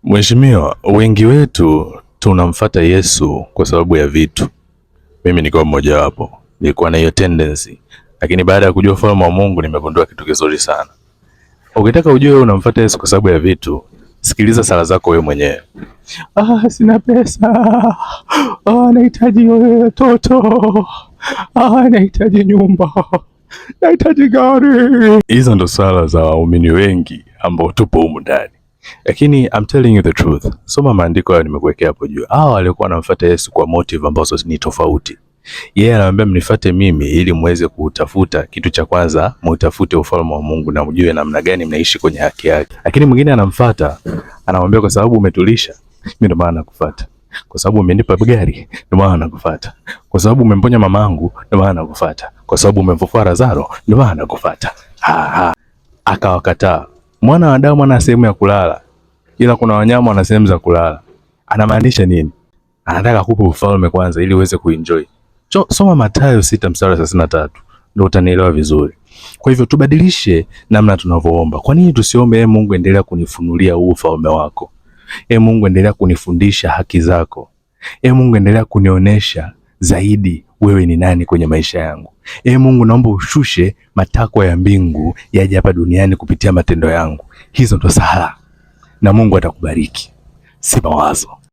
Mheshimiwa, wengi wetu tunamfuata Yesu kwa sababu ya vitu. Mimi nilikuwa mmoja wapo, nilikuwa na hiyo tendency, lakini baada ya kujua ufalme wa Mungu nimegundua kitu kizuri sana. Ukitaka ujue wewe unamfuata Yesu kwa sababu ya vitu, sikiliza sala zako wewe mwenyewe. Sina pesa. Nahitaji watoto. Nahitaji nyumba. Nahitaji gari. Hizo ndo sala za waumini wengi ambao tupo humu ndani. Lakini I'm telling you the truth. Soma maandiko hayo nimekuwekea hapo juu. Hao walikuwa wanamfuata Yesu kwa motive ambazo ni tofauti. Yeye anawaambia mnifuate mimi ili muweze kutafuta kitu cha kwanza, mutafute ufalme wa Mungu na mjue namna gani mnaishi kwenye haki yake. Lakini mwingine anamfuata, anamwambia kwa sababu umetulisha, mimi ndo maana nakufuata. Kwa sababu umenipa gari, ndo maana nakufuata. Kwa sababu umemponya mamangu, ndo maana nakufuata. Kwa sababu umemfufua Lazaro, ndo maana nakufuata. Akawakataa. Mwana wa Adamu ana sehemu ya kulala, ila kuna wanyama wana sehemu za kulala. Anamaanisha nini? Anataka kukupa ufalme kwanza ili uweze kuenjoy. Soma Mathayo 6:33 ndio utanielewa vizuri. Kwa hivyo tubadilishe namna tunavyoomba. Kwa nini tusiombe Mungu endelea kunifunulia huu ufalme wako? Mungu endelea kunifundisha haki zako. Mungu endelea kunionyesha zaidi wewe ni nani kwenye maisha yangu. Mungu naomba ushushe matakwa ya mbingu yaje hapa duniani kupitia matendo yangu. Hizo ndo sala. Na Mungu atakubariki. Si mawazo.